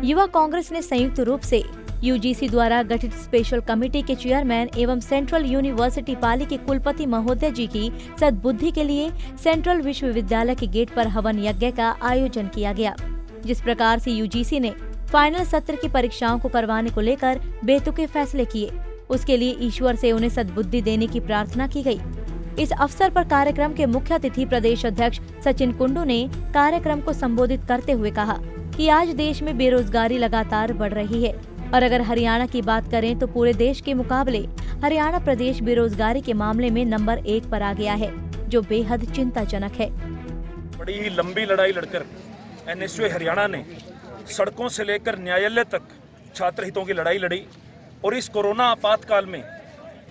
युवा कांग्रेस ने संयुक्त रूप से यूजीसी द्वारा गठित स्पेशल कमेटी के चेयरमैन एवं सेंट्रल यूनिवर्सिटी पाली के कुलपति महोदय जी की सद्बुद्धि के लिए सेंट्रल विश्वविद्यालय के गेट पर हवन यज्ञ का आयोजन किया गया। जिस प्रकार से यूजीसी ने फाइनल सत्र की परीक्षाओं को करवाने को लेकर बेतुके फैसले किए, उसके लिए ईश्वर से उन्हें सद्बुद्धि देने की प्रार्थना की गई। इस अवसर पर कार्यक्रम के मुख्य अतिथि प्रदेश अध्यक्ष सचिन कुंडू ने कार्यक्रम को संबोधित करते हुए कहा कि आज देश में बेरोजगारी लगातार बढ़ रही है और अगर हरियाणा की बात करें तो पूरे देश के मुकाबले हरियाणा प्रदेश बेरोजगारी के मामले में नंबर 1 पर आ गया है, जो बेहद चिंताजनक है। बड़ी ही लंबी लड़ाई लड़कर एनएसयू हरियाणा ने सड़कों से लेकर न्यायालय तक छात्र हितों की लड़ाई लड़ी और इस कोरोना आपातकाल में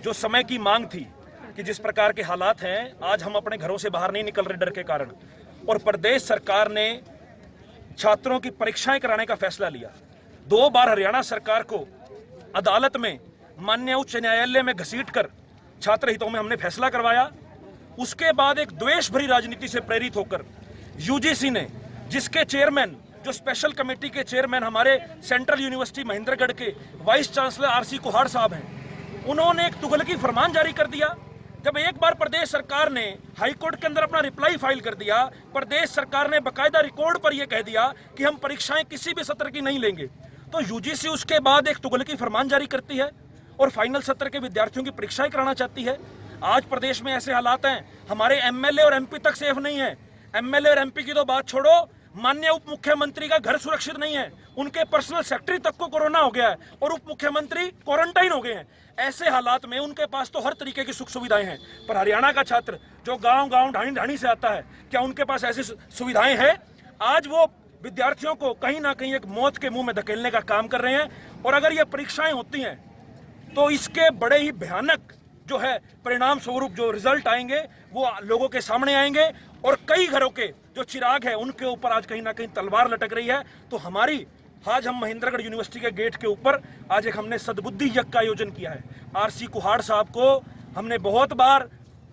जो समय की मांग थी कि जिस प्रकार के हालात हैं, आज हम अपने घरों से बाहर नहीं निकल रहे डर के कारण, और प्रदेश सरकार ने छात्रों की परीक्षाएं कराने का फैसला लिया। 2 बार हरियाणा सरकार को अदालत में माननीय उच्च न्यायालय में घसीटकर छात्र हितों में हमने फैसला करवाया। उसके बाद एक द्वेष भरी राजनीति से प्रेरित होकर यूजीसी ने, जिसके चेयरमैन, जो स्पेशल कमेटी के चेयरमैन हमारे सेंट्रल यूनिवर्सिटी महेंद्रगढ़ के वाइस चांसलर आरसी कुहाड़ साहब हैं, उन्होंने एक तुगलकी फरमान जारी कर दिया। जब एक बार प्रदेश सरकार ने हाईकोर्ट के अंदर अपना रिप्लाई फाइल कर दिया, प्रदेश सरकार ने बकायदा रिकॉर्ड पर यह कह दिया कि हम परीक्षाएं किसी भी सत्र की नहीं लेंगे, तो यूजीसी उसके बाद एक तुगलकी फरमान जारी करती है और फाइनल सत्र के विद्यार्थियों की परीक्षाएं कराना चाहती है। आज प्रदेश में ऐसे हालात हैं, हमारे एमएलए और एमपी तक सेफ नहीं है। एमएलए और एमपी की तो बात छोड़ो, माननीय उप मुख्यमंत्री का घर सुरक्षित नहीं है, उनके पर्सनल सेक्रेटरी तक को कोरोना हो गया है और उप मुख्यमंत्री क्वारंटाइन हो गए हैं। ऐसे हालात में उनके पास तो हर तरीके की सुख सुविधाएं हैं, पर हरियाणा का छात्र जो गांव ढाणी से आता है, क्या उनके पास ऐसी सुविधाएं हैं? आज वो विद्यार्थियों को कहीं ना कहीं एक मौत के मुंह में धकेलने का काम कर रहे हैं। और अगर ये परीक्षाएं होती हैं तो इसके बड़े ही भयानक जो है परिणाम स्वरूप जो रिजल्ट आएंगे वो लोगों के सामने आएंगे और कई घरों के जो चिराग है उनके ऊपर आज कहीं ना कहीं तलवार लटक रही है। तो आज हम महेंद्रगढ़ यूनिवर्सिटी के गेट के ऊपर आज एक हमने सद्बुद्धि यज्ञ का आयोजन किया है। आरसी कुहाड़ साहब को हमने बहुत बार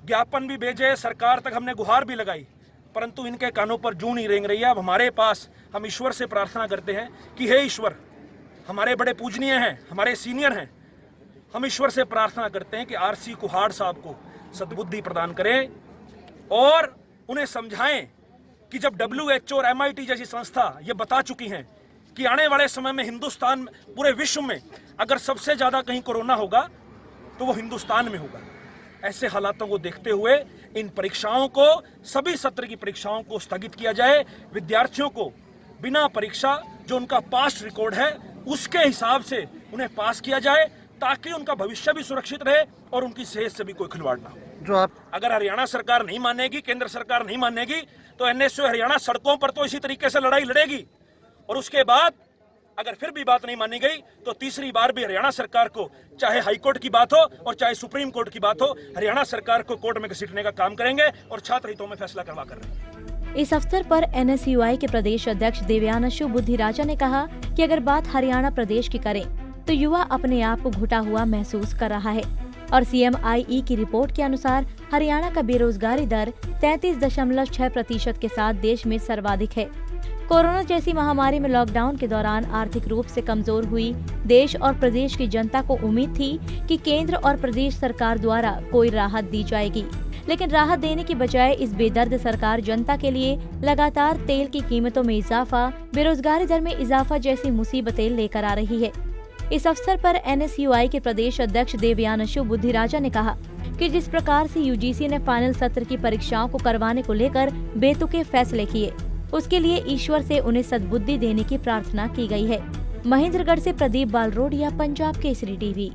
ज्ञापन भी भेजे, सरकार तक हमने गुहार भी लगाई, परंतु इनके कानों पर जूं नहीं रेंग रही है। अब हमारे पास हम ईश्वर से प्रार्थना करते हैं कि हे ईश्वर, हमारे बड़े पूजनीय हैं, हमारे सीनियर हैं, हम ईश्वर से प्रार्थना करते हैं कि आरसी कुहाड़ साहब को सद्बुद्धि प्रदान करें और उन्हें समझाएं कि जब WHO और MIT जैसी संस्था ये बता चुकी हैं कि आने वाले समय में हिंदुस्तान, पूरे विश्व में अगर सबसे ज्यादा कहीं कोरोना होगा तो वो हिंदुस्तान में होगा। ऐसे हालातों को देखते हुए इन परीक्षाओं को, सभी सत्र की परीक्षाओं को स्थगित किया जाए। विद्यार्थियों को बिना परीक्षा जो उनका पास रिकॉर्ड है उसके हिसाब से उन्हें पास किया जाए, ताकि उनका भविष्य भी सुरक्षित रहे और उनकी सेहत से भी कोई खिलवाड़ ना हो। अगर हरियाणा सरकार नहीं मानेगी, केंद्र सरकार नहीं मानेगी, तो एनएसयू हरियाणा सड़कों पर तो इसी तरीके से लड़ाई लड़ेगी और उसके बाद अगर फिर भी बात नहीं मानी गई तो तीसरी बार भी हरियाणा सरकार को, चाहे हाईकोर्ट की बात हो और चाहे सुप्रीम कोर्ट की बात हो, हरियाणा सरकार को कोर्ट में घसीटने का काम करेंगे और छात्र हितों में फैसला करवा कर रहे हैं। इस अवसर पर एनएसयूआई के प्रदेश अध्यक्ष देवयानशु बुद्धिराजा ने कहा कि अगर बात हरियाणा प्रदेश की करें तो युवा अपने आप को घुटा हुआ महसूस कर रहा है और CMIE की रिपोर्ट के अनुसार हरियाणा का बेरोजगारी दर 33.6% के साथ देश में सर्वाधिक है। कोरोना जैसी महामारी में लॉकडाउन के दौरान आर्थिक रूप से कमजोर हुई देश और प्रदेश की जनता को उम्मीद थी कि केंद्र और प्रदेश सरकार द्वारा कोई राहत दी जाएगी, लेकिन राहत देने की बजाय इस बेदर्द सरकार जनता के लिए लगातार तेल की कीमतों में इजाफा, बेरोजगारी दर में इजाफा जैसी मुसीबतें लेकर आ रही है। इस अवसर पर एनएसयूआई के प्रदेश अध्यक्ष देवयानशु बुद्धिराजा ने कहा कि जिस प्रकार से यूजीसी ने फाइनल सत्र की परीक्षाओं को करवाने को लेकर बेतुके फैसले किए, उसके लिए ईश्वर से उन्हें सद्बुद्धि देने की प्रार्थना की गई है। महेंद्रगढ़ से प्रदीप बालरोडिया, पंजाब केसरी टीवी।